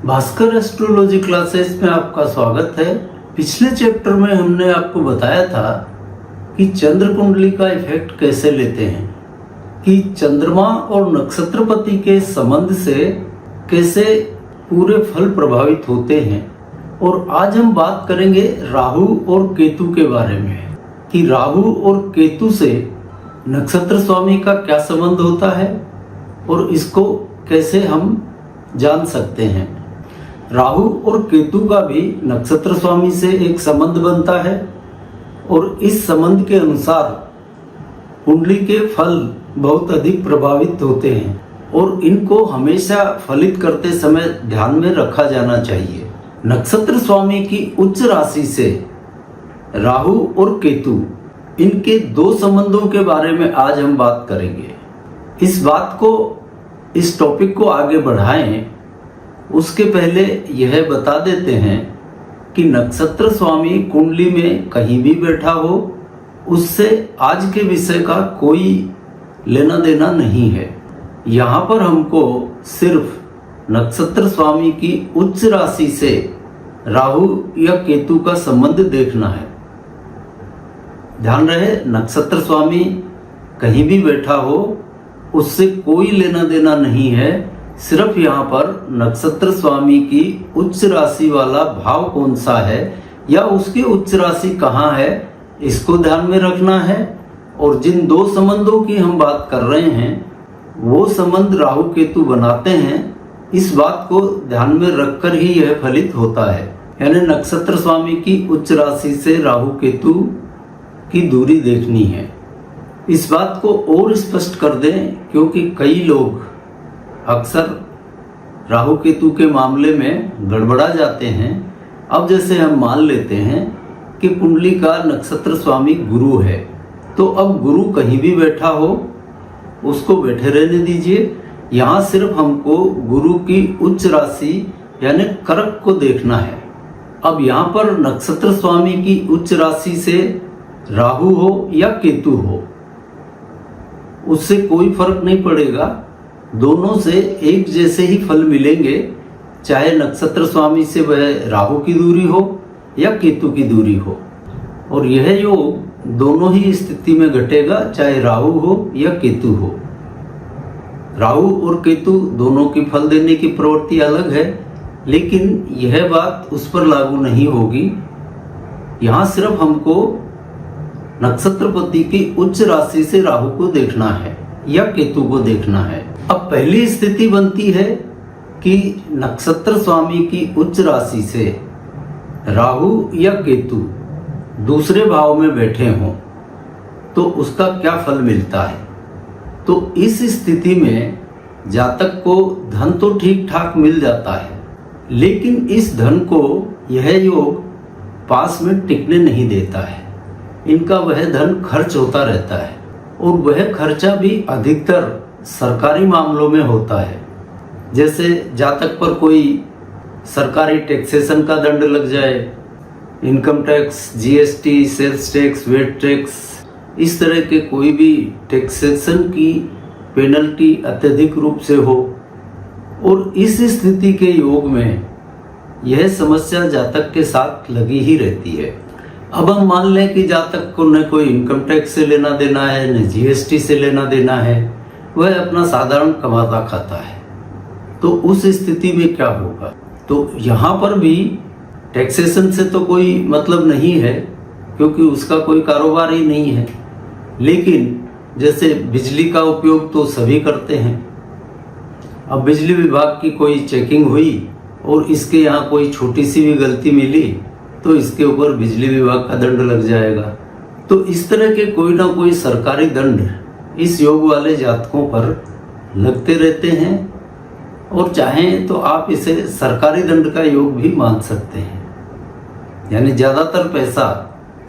Bhaskar astrology classes में आपका स्वागत है। पिछले चैप्टर में हमने आपको बताया था कि चंद्र कुंडली का इफेक्ट कैसे लेते हैं, कि चंद्रमा और नक्षत्रपति के संबंध से कैसे पूरे फल प्रभावित होते हैं। और आज हम बात करेंगे राहु और केतु के बारे में, कि राहु और केतु से नक्षत्र स्वामी का क्या संबंध होता है और इसको कैसे हम जान सकते हैं। राहु और केतु का भी नक्षत्र स्वामी से एक संबंध बनता है और इस संबंध के अनुसार कुंडली के फल बहुत अधिक प्रभावित होते हैं और इनको हमेशा फलित करते समय ध्यान में रखा जाना चाहिए। नक्षत्र स्वामी की उच्च राशि से राहु और केतु, इनके दो संबंधों के बारे में आज हम बात करेंगे। इस टॉपिक को आगे बढ़ाएं उसके पहले यह बता देते हैं कि नक्षत्र स्वामी कुंडली में कहीं भी बैठा हो, उससे आज के विषय का कोई लेना देना नहीं है। यहाँ पर हमको सिर्फ नक्षत्र स्वामी की उच्च राशि से राहु या केतु का संबंध देखना है। ध्यान रहे, नक्षत्र स्वामी कहीं भी बैठा हो उससे कोई लेना देना नहीं है। सिर्फ यहाँ पर नक्षत्र स्वामी की उच्च राशि वाला भाव कौन सा है या उसकी उच्च राशि कहाँ है, इसको ध्यान में रखना है। और जिन दो संबंधों की हम बात कर रहे हैं वो संबंध राहु केतु बनाते हैं, इस बात को ध्यान में रखकर ही यह फलित होता है। यानी नक्षत्र स्वामी की उच्च राशि से राहु केतु की दूरी देखनी है। इस बात को और स्पष्ट कर दें, क्योंकि कई लोग अक्सर राहु केतु के मामले में गड़बड़ा जाते हैं। अब जैसे हम मान लेते हैं कि कुंडली का नक्षत्र स्वामी गुरु है, तो अब गुरु कहीं भी बैठा हो उसको बैठे रहने दीजिए। यहाँ सिर्फ हमको गुरु की उच्च राशि यानी कर्क को देखना है। अब यहाँ पर नक्षत्र स्वामी की उच्च राशि से राहु हो या केतु हो, उससे कोई फर्क नहीं पड़ेगा, दोनों से एक जैसे ही फल मिलेंगे। चाहे नक्षत्र स्वामी से वह राहु की दूरी हो या केतु की दूरी हो, और यह योग दोनों ही स्थिति में घटेगा, चाहे राहु हो या केतु हो। राहु और केतु दोनों की फल देने की प्रवृत्ति अलग है, लेकिन यह बात उस पर लागू नहीं होगी। यहाँ सिर्फ हमको नक्षत्रपति की उच्च राशि से राहु को देखना है या केतु को देखना है। अब पहली स्थिति बनती है कि नक्षत्र स्वामी की उच्च राशि से राहु या केतु दूसरे भाव में बैठे हों तो उसका क्या फल मिलता है। तो इस स्थिति में जातक को धन तो ठीक ठाक मिल जाता है, लेकिन इस धन को यह योग पास में टिकने नहीं देता है। इनका वह धन खर्च होता रहता है और वह खर्चा भी अधिकतर सरकारी मामलों में होता है। जैसे जातक पर कोई सरकारी टैक्सेशन का दंड लग जाए, income tax, GST, sales tax, VAT tax, इस तरह के कोई भी टैक्सेशन की पेनल्टी अत्यधिक रूप से हो, और इस स्थिति के योग में यह समस्या जातक के साथ लगी ही रहती है। अब हम मान लें कि जातक को न कोई इनकम टैक्स से लेना देना है, न जीएसटी से लेना देना है, वह अपना साधारण कमाता खाता है, तो उस स्थिति में क्या होगा। तो यहाँ पर भी टैक्सेशन से तो कोई मतलब नहीं है, क्योंकि उसका कोई कारोबार ही नहीं है। लेकिन जैसे बिजली का उपयोग तो सभी करते हैं। अब बिजली विभाग की कोई चेकिंग हुई और इसके यहाँ कोई छोटी सी भी गलती मिली तो इसके ऊपर बिजली विभाग का दंड लग जाएगा। तो इस तरह के कोई ना कोई सरकारी दंड इस योग वाले जातकों पर लगते रहते हैं, और चाहें तो आप इसे सरकारी दंड का योग भी मान सकते हैं। यानी ज़्यादातर पैसा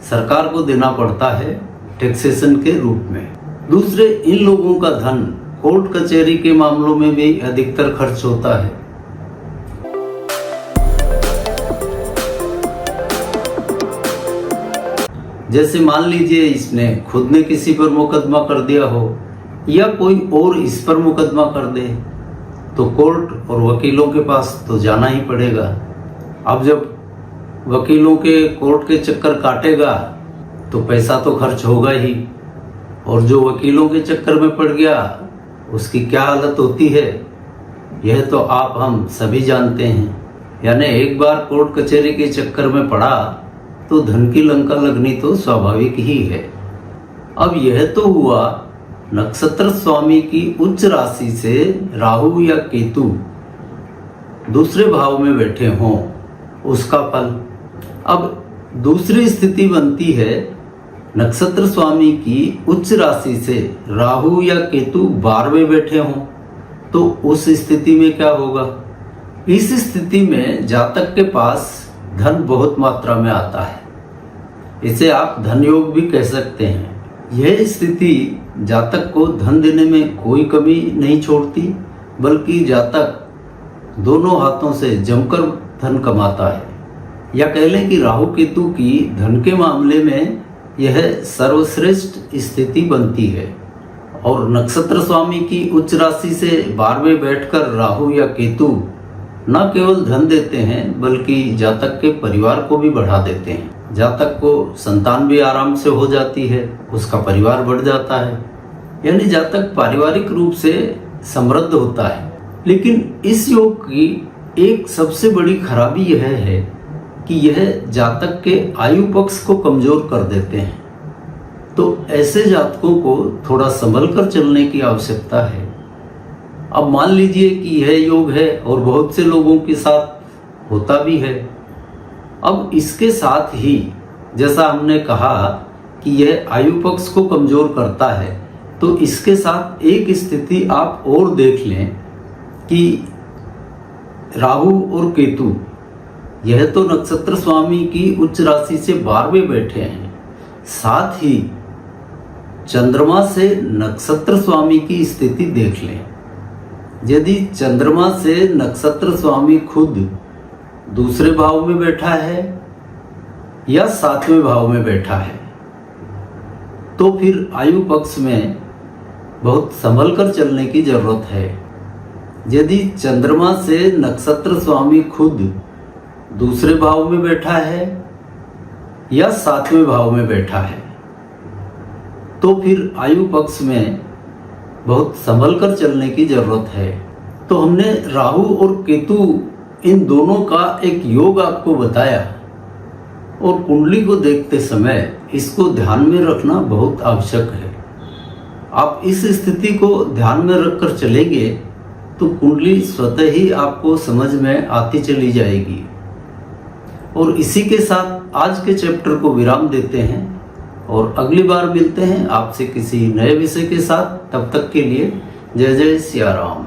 सरकार को देना पड़ता है टैक्सेशन के रूप में। दूसरे, इन लोगों का धन कोर्ट कचहरी के मामलों में भी अधिकतर खर्च होता है। जैसे मान लीजिए इसने खुद ने किसी पर मुकदमा कर दिया हो या कोई और इस पर मुकदमा कर दे, तो कोर्ट और वकीलों के पास तो जाना ही पड़ेगा। अब जब वकीलों के कोर्ट के चक्कर काटेगा तो पैसा तो खर्च होगा ही, और जो वकीलों के चक्कर में पड़ गया उसकी क्या हालत होती है यह तो आप हम सभी जानते हैं। यानी एक बार कोर्ट कचहरी के चक्कर में पड़ा तो धन की लंका लगनी तो स्वाभाविक ही है। अब यह तो हुआ नक्षत्र स्वामी की उच्च राशि से राहु या केतु दूसरे भाव में बैठे हों उसका फल। अब दूसरी स्थिति बनती है नक्षत्र स्वामी की उच्च राशि से राहु या केतु 12वें बैठे हों, तो उस स्थिति में क्या होगा। इस स्थिति में जातक के पास धन बहुत मात्रा में आता है, इसे आप धन योग भी कह सकते हैं। यह स्थिति जातक को धन देने में कोई कमी नहीं छोड़ती, बल्कि जातक दोनों हाथों से जमकर धन कमाता है। या कह लें कि राहु केतु की धन के मामले में यह सर्वश्रेष्ठ स्थिति बनती है। और नक्षत्र स्वामी की उच्च राशि से 12वें बैठकर राहु या केतु न केवल धन देते हैं बल्कि जातक के परिवार को भी बढ़ा देते हैं। जातक को संतान भी आराम से हो जाती है, उसका परिवार बढ़ जाता है, यानी जातक पारिवारिक रूप से समृद्ध होता है। लेकिन इस योग की एक सबसे बड़ी खराबी यह है कि यह जातक के आयु पक्ष को कमजोर कर देते हैं। तो ऐसे जातकों को थोड़ा संभल कर चलने की आवश्यकता है। अब मान लीजिए कि यह योग है और बहुत से लोगों के साथ होता भी है। अब इसके साथ ही जैसा हमने कहा कि यह आयु पक्ष को कमजोर करता है, तो इसके साथ एक स्थिति आप और देख लें कि राहु और केतु यह तो नक्षत्र स्वामी की उच्च राशि से 12वें बैठे हैं, साथ ही चंद्रमा से नक्षत्र स्वामी की स्थिति देख लें। यदि चंद्रमा से नक्षत्र स्वामी खुद दूसरे भाव में बैठा है या 7वें भाव में बैठा है, तो फिर आयु पक्ष में बहुत संभल कर चलने की जरूरत है। यदि चंद्रमा से नक्षत्र स्वामी खुद दूसरे भाव में बैठा है या 7वें भाव में बैठा है, तो फिर आयु पक्ष में बहुत संभल कर चलने की जरूरत है। तो हमने राहु और केतु इन दोनों का एक योग आपको बताया, और कुंडली को देखते समय इसको ध्यान में रखना बहुत आवश्यक है। आप इस स्थिति को ध्यान में रखकर चलेंगे तो कुंडली स्वतः ही आपको समझ में आती चली जाएगी। और इसी के साथ आज के चैप्टर को विराम देते हैं और अगली बार मिलते हैं आपसे किसी नए विषय के साथ। तब तक के लिए जय जय सिया राम।